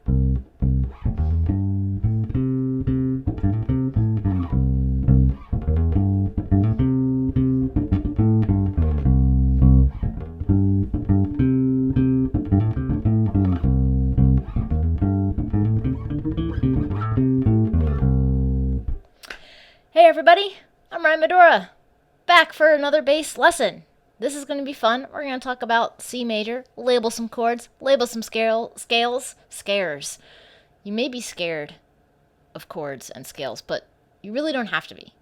Hey everybody, I'm Ryan Medora, back for another bass lesson. This is going to be fun. We're going to talk about C major, label some chords, label some scales, scares. You may be scared of chords and scales, but you really don't have to be.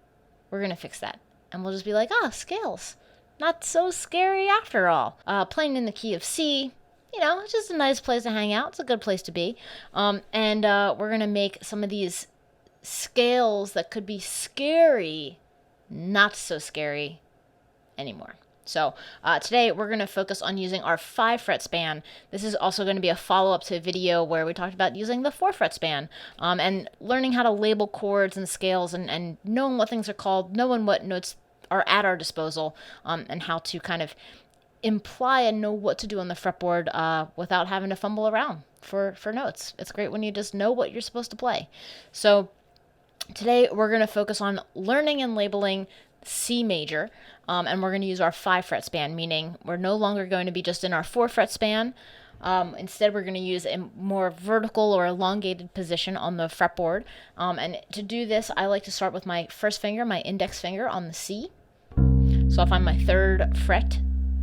We're going to fix that. And we'll just be like, scales. Not so scary after all. Playing in the key of C, it's just a nice place to hang out. It's a good place to be. And we're going to make some of these scales that could be scary, not so scary anymore. So today we're going to focus on using our 5 fret span. This is also going to be a follow-up to a video where we talked about using the 4 fret span and learning how to label chords and scales and knowing what things are called, knowing what notes are at our disposal, and how to kind of imply and know what to do on the fretboard without having to fumble around for notes. It's great when you just know what you're supposed to play. So today we're going to focus on learning and labeling C major, and we're going to use our 5 fret span, meaning we're no longer going to be just in our 4 fret span. Instead, we're going to use a more vertical or elongated position on the fretboard. And to do this, I like to start with my first finger, my index finger on the C. So I'll find my 3rd fret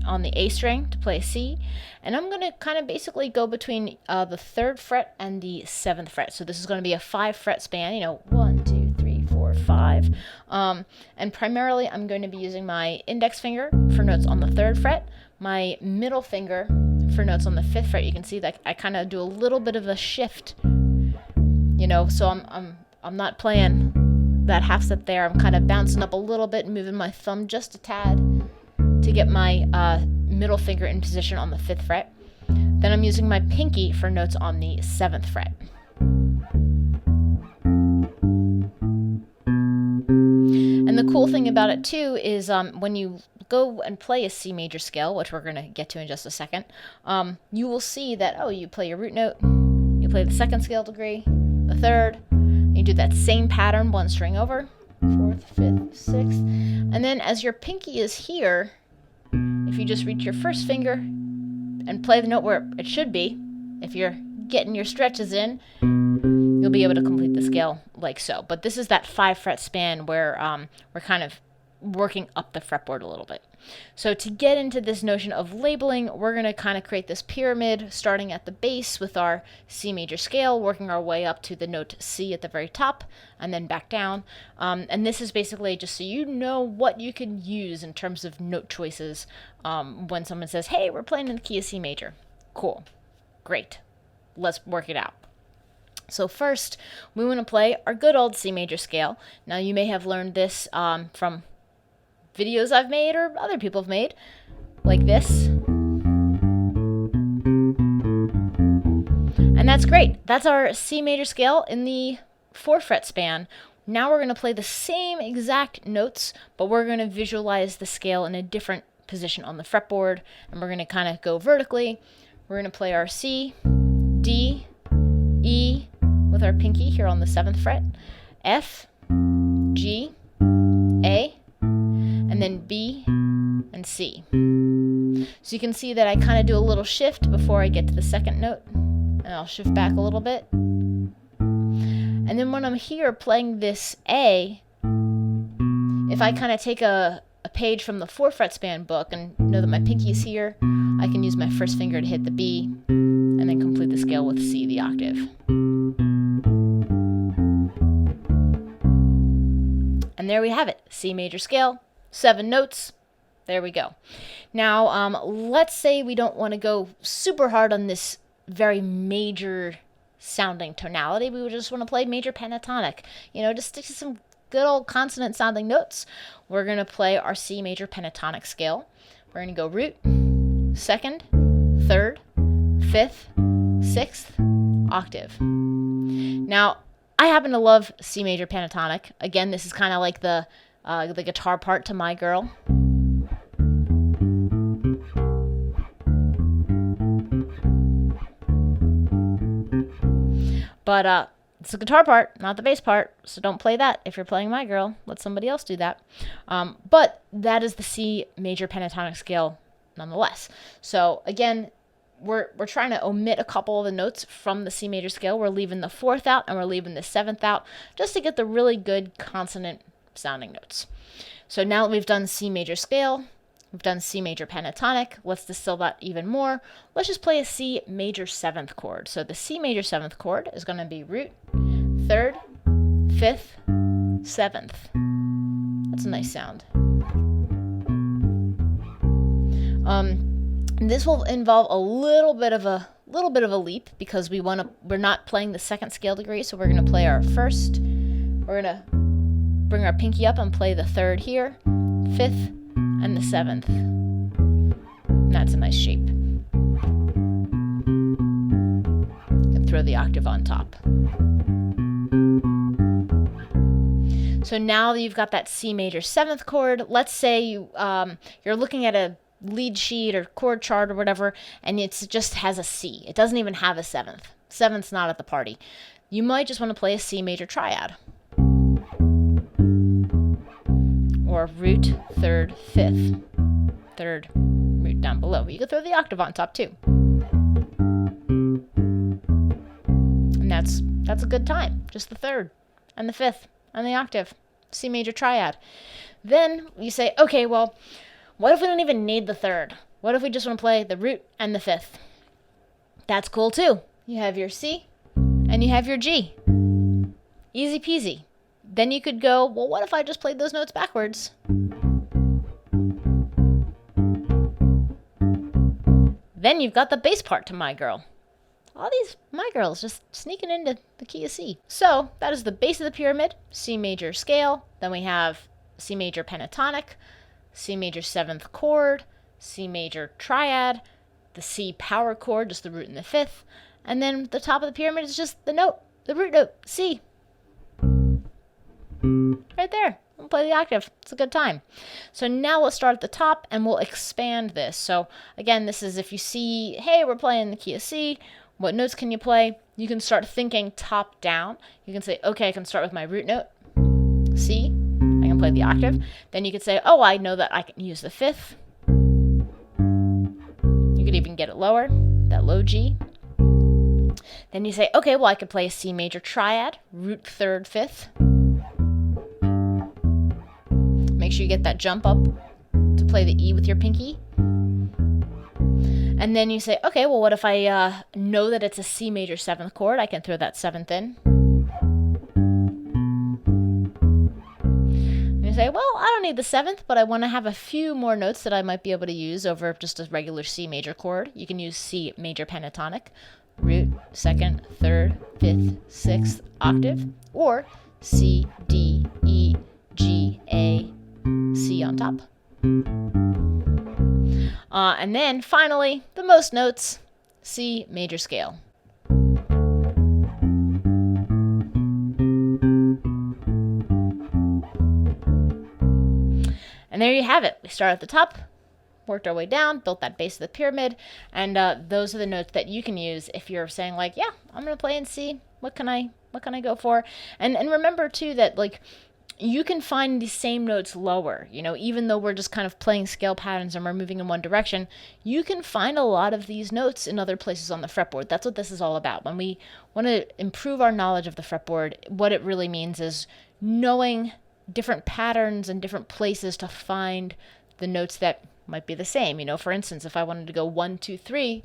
on the A string to play a C, and I'm going to kind of basically go between the 3rd fret and the 7th fret. So this is going to be a 5 fret span, 1, 2, 3, 4, 5. And primarily I'm going to be using my index finger for notes on the 3rd fret, my middle finger for notes on the 5th fret. You can see that I kind of do a little bit of a shift, so I'm not playing that half step there. I'm kind of bouncing up a little bit and moving my thumb just a tad to get my middle finger in position on the 5th fret. Then I'm using my pinky for notes on the 7th fret. And the cool thing about it too is when you go and play a C major scale, which we're going to get to in just a second, you will see that, you play your root note, you play the 2nd scale degree, the 3rd, you do that same pattern 1 string over, 4th, 5th, 6th, and then as your pinky is here, if you just reach your first finger and play the note where it should be, if you're getting your stretches in, you'll be able to complete the scale like so. But this is that 5 fret span where we're kind of working up the fretboard a little bit. So to get into this notion of labeling, we're going to kind of create this pyramid starting at the base with our C major scale, working our way up to the note C at the very top, and then back down. And this is basically just so you know what you can use in terms of note choices when someone says, hey, we're playing in the key of C major. Cool. Great. Let's work it out. So first, we want to play our good old C major scale. Now, you may have learned this from videos I've made or other people have made, like this. And that's great. That's our C major scale in the 4 fret span. Now we're going to play the same exact notes, but we're going to visualize the scale in a different position on the fretboard, and we're going to kind of go vertically. We're going to play our C, D, E with our pinky here on the 7th fret, F, G, A, and then B and C. So you can see that I kind of do a little shift before I get to the 2nd note, and I'll shift back a little bit. And then when I'm here playing this A, if I kind of take a page from the 4 fret span book and know that my pinky is here, I can use my first finger to hit the B and then complete the scale with C, the octave. And there we have it, C major scale, 7 notes. There we go. Now, let's say we don't want to go super hard on this very major sounding tonality. We would just want to play major pentatonic. Just stick to some good old consonant sounding notes. We're going to play our C major pentatonic scale. We're going to go root, 2nd, 3rd, 5th, 6th, octave. Now, I happen to love C major pentatonic. Again, this is kind of like the guitar part to My Girl. But it's the guitar part, not the bass part, so don't play that if you're playing My Girl. Let somebody else do that. But that is the C major pentatonic scale nonetheless. So again, we're trying to omit a couple of the notes from the C major scale. We're leaving the 4th out and we're leaving the 7th out just to get the really good consonant sounding notes. So now that we've done C major scale, we've done C major pentatonic, let's distill that even more. Let's just play a C major 7th chord. So the C major 7th chord is going to be root, 3rd, 5th, 7th. That's a nice sound. This will involve a little bit of a leap because we're not playing the 2nd scale degree, so we're going to play our 1st. We're going to bring our pinky up and play the 3rd here, 5th, and the 7th. And that's a nice shape. You can throw the octave on top. So now that you've got that C major 7th chord, let's say you're looking at a lead sheet or chord chart or whatever, and it just has a C. It doesn't even have a 7th. 7th's not at the party. You might just want to play a C major triad. Or root, 3rd, 5th. 3rd, root down below. You could throw the octave on top too. And that's a good time. Just the 3rd and the 5th and the octave. C major triad. Then you say, okay, well, what if we don't even need the 3rd? What if we just want to play the root and the 5th? That's cool too. You have your C and you have your G. Easy peasy. Then you could go, well, what if I just played those notes backwards? Then you've got the bass part to My Girl. All these My Girls just sneaking into the key of C. So that is the base of the pyramid, C major scale. Then we have C major pentatonic, C major 7th chord, C major triad, the C power chord, just the root and the 5th. And then the top of the pyramid is just the note, the root note, C. Right there. We'll play the octave. It's a good time. So now let's start at the top and we'll expand this. So again, this is if you see, hey, we're playing the key of C. What notes can you play? You can start thinking top down. You can say, okay, I can start with my root note, C. I can play the octave. Then you could say, oh, I know that I can use the 5th. You could even get it lower, that low G. Then you say, okay, well, I could play a C major triad, root 3rd, 5th. Make sure you get that jump up to play the E with your pinky. And then you say, okay, well, what if I know that it's a C major 7th chord? I can throw that 7th in. And you say, well, I don't need the 7th, but I want to have a few more notes that I might be able to use over just a regular C major chord. You can use C major pentatonic, root, 2nd, 3rd, 5th, 6th octave, or C, D, E, G, A, C on top. And then finally, the most notes, C major scale. And there you have it. We start at the top, worked our way down, built that base of the pyramid, and those are the notes that you can use if you're saying like, yeah, I'm gonna play in C. What can I go for? And remember too that like you can find the same notes lower, you know, even though we're just kind of playing scale patterns and we're moving in one direction, you can find a lot of these notes in other places on the fretboard. That's what this is all about. When we want to improve our knowledge of the fretboard, what it really means is knowing different patterns and different places to find the notes that might be the same. You know, for instance, if I wanted to go 1, 2, 3,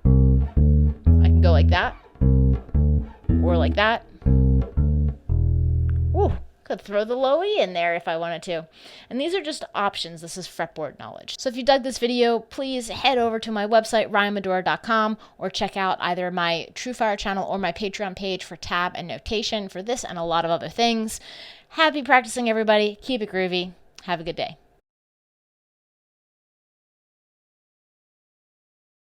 I can go like that or like that. Ooh. Could throw the low E in there if I wanted to. And these are just options. This is fretboard knowledge. So if you dug this video, please head over to my website, ryanmedora.com, or check out either my TRUEFIRE channel or my Patreon page for tab and notation for this and a lot of other things. Happy practicing, everybody. Keep it groovy. Have a good day.